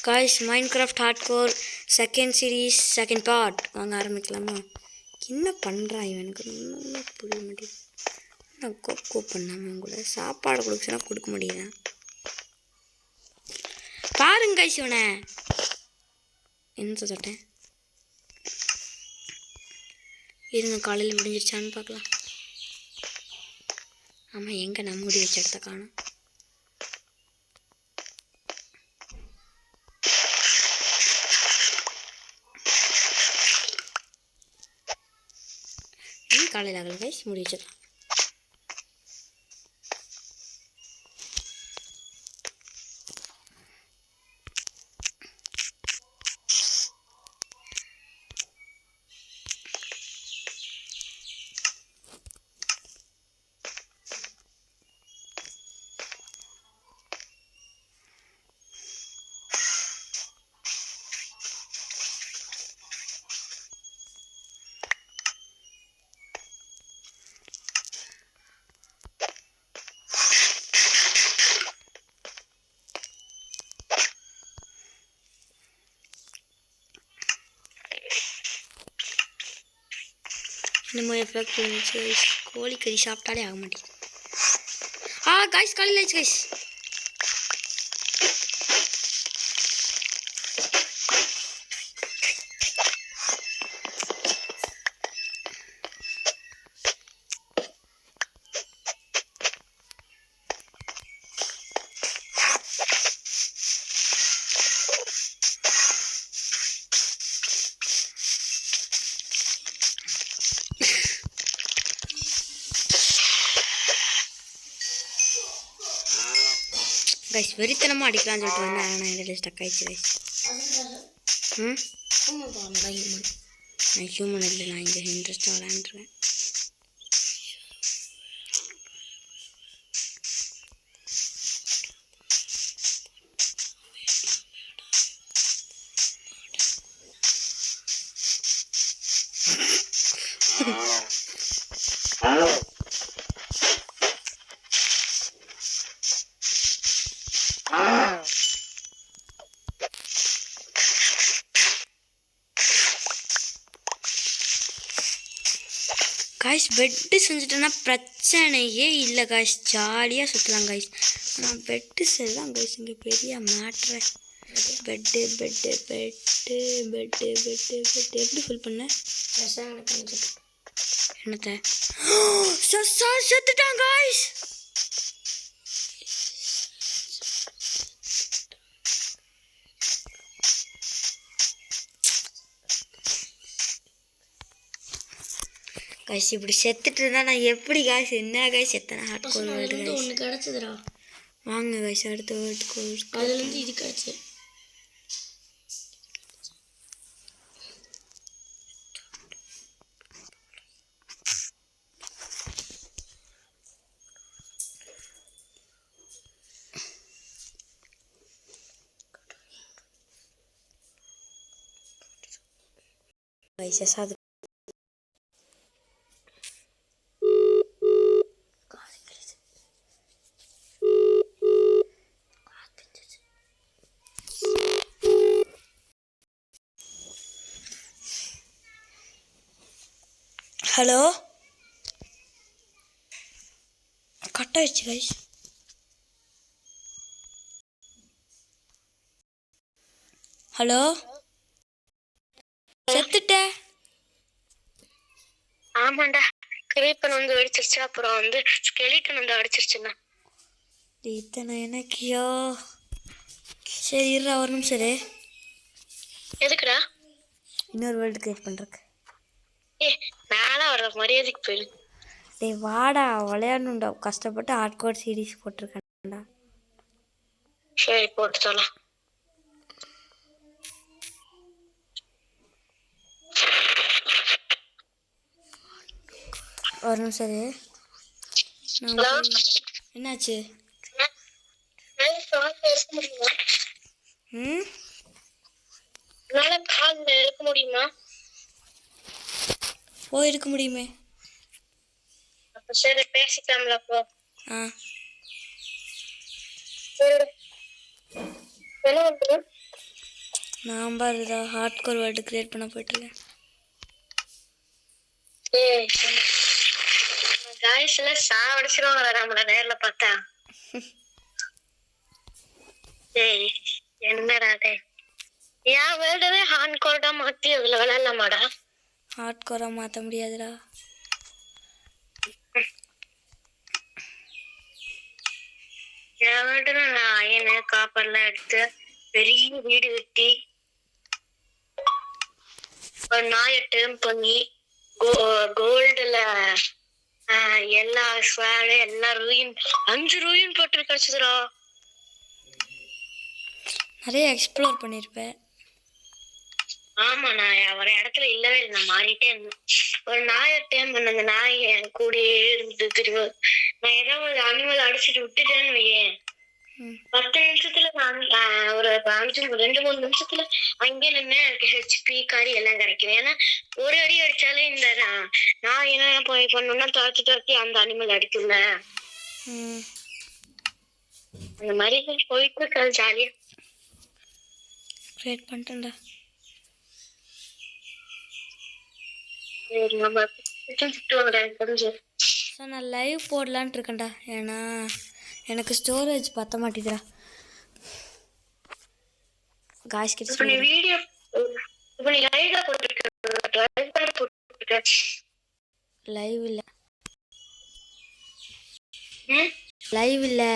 Guys Minecraft hardcore second series second part வாங்க ஆரம்பிக்கலாமா? என்ன பண்ணுறான் எனக்கு ஒன்றுமே புரிய மாட்டேங்குது. நான் கோப் பண்ணாமல் கூட சாப்பாடு கொடுக்குறேன்னா கொடுக்க முடியுதா பாருங்க காய்ஸ். இவனை என்ன சொல்லிட்டேன் இருங்க, காலையில் முடிஞ்சிருச்சான்னு பார்க்கலாம். ஆமாம், எங்கே நம்ம முடி வச்ச இடத்த காணும். காலையில் ஆகல கைஸ், முடி வச்சிடலாம். நம்ம எஃபெக்ட் இருந்துச்சு. கோழிக்கறி சாப்பிட்டாலே ஆக மாட்டேங்குது. காய்ஸ் காலையில் ஆயிடுச்சு கைஸ். கைஸ் வெறித்தனமாக அடிக்கலாம்னு சொல்லிட்டு வந்தேன், ஆனால் இடையில ஸ்டக் ஆயிடுச்சு கைஸ். நான் ஹியூமன் இல்லை, நான் இங்கே இன்ட்ரெஸ்ட்டாக விளையாண்டுருவேன். காய்ஸ் பெட்டு செஞ்சுட்டேன்னா பிரச்சனையே இல்லை காய்ஸ், ஜாலியாக சுற்றலாம் காய்ஸ். ஆனால் பெட்டு செய்யலாம் காய்ஸ் இங்கே பெரிய matter. Bet bet bet bet bet bet எப்படி ஃபுல் பண்ண என்னத்த செத்துட்டான் காய்ஸ். காய்ஸ் இப்படி செத்துட்டு இருந்தா நான் எப்படி காய்ஸ், என்ன காய்ஸ் எத்தனை ஹார்ட்கோர் வேர்டு ஒன்று கிடச்சிதுடா. வாங்க காய்ஸ் அடுத்த வேர்ட்கோர், அதுலேருந்து இது கிடச்சி. காய்ஸ் அது ஹலோ கட் ஆயிடுச்சு கைஸ். ஹலோ செத்துட்டேன். ஆமாண்டா, கிரீப்பன் வந்து வெடிச்சிருச்சு, அப்புறம் வந்து ஸ்கெலிட்டன் வந்து அடிச்சிருச்சுண்ணா. இத்தனை எனக்கியோ. சரி இருடா ஒரு நிமிஷம் சரி. எதுக்குடா? இன்னொரு வேர்ல்டு கிரியேட் பண்ணுறக்கு. நானா வர மரியாதைக்கு போயிரு. டேய் வாடா விளையாடணுண்டா, கஷ்டப்பட்டு ஹார்ட்கோர் சீரீஸ் போட்டிருக்கேன்டா. சரி போட்டு தரலாம். ஒரு நிமிஷம் சரி. என்னாச்சு? எடுக்க முடியுமா? போய் இருக்க முடியுமே. அப்ப சரி பேசிக்கலாம்ல அப்போ. என்ன பண்ற? நான் பாருதா ஹார்ட் கோர் வேர்ல்டு கிரியேட் பண்ண போயிட்டுருக்கேன். காய்ஸ்ல சாவடிச்சிருவாங்க நம்மள நேர்ல பார்த்தா. ஏய் என்னடா டே, என் வேர்ல்டவே ஹார்ட் கோர்டா மாத்தி அதுல விளையாடலாமாடா? ஹார்ட் கோராக மாற்ற முடியாதுடா. என் வேர்ல்டுல நான் அயனு காப்பர்லாம் எடுத்து பெரிய வீடு கட்டி ஒரு நாயை டேர்ம் பண்ணி கோல்டுல எல்லா ஸ்வாடு எல்லா ரூயின் 5 ரூயின் போட்டு கிடைச்சதுடா. நிறைய எக்ஸ்ப்ளோர் பண்ணியிருப்பேன். ஆமா, நான் ஒரு இடத்துல இல்லவே இல்லை, நான் மாறிட்டே இருந்தேன். ஒரு நாயை டேர்ம் பண்ண, அந்த நாய் என் கூடயே இருந்து திரும்ப நான் ஏதாவது அனிமல் அடிச்சுட்டு விட்டுட்டேன்னு வையேன், 10 நிமிஷத்துல ஒரு 2-3 நிமிஷத்துல அங்கே நின்று எனக்கு ஹெச்பி காரி எல்லாம் கிடைக்கும். ஏன்னா ஒரு அடி அடிச்சாலே இந்த நான் என்ன பண்ணணும்னா துரத்தி அந்த அனிமல் அடிக்கும்ல. அந்த மாதிரி போயிட்டு இருக்காது ஜாலியா. கிரியேட் பண்ணிட்டேன்டா. ஸோ நான் லைவ் போடலான்ட்டு இருக்கேன்டா. ஏன்னா எனக்கு ஸ்டோரேஜ் பத்த மாட்டேதுடா. காய்ஸ் கிட்ட வீடியோ லைவ் இல்லை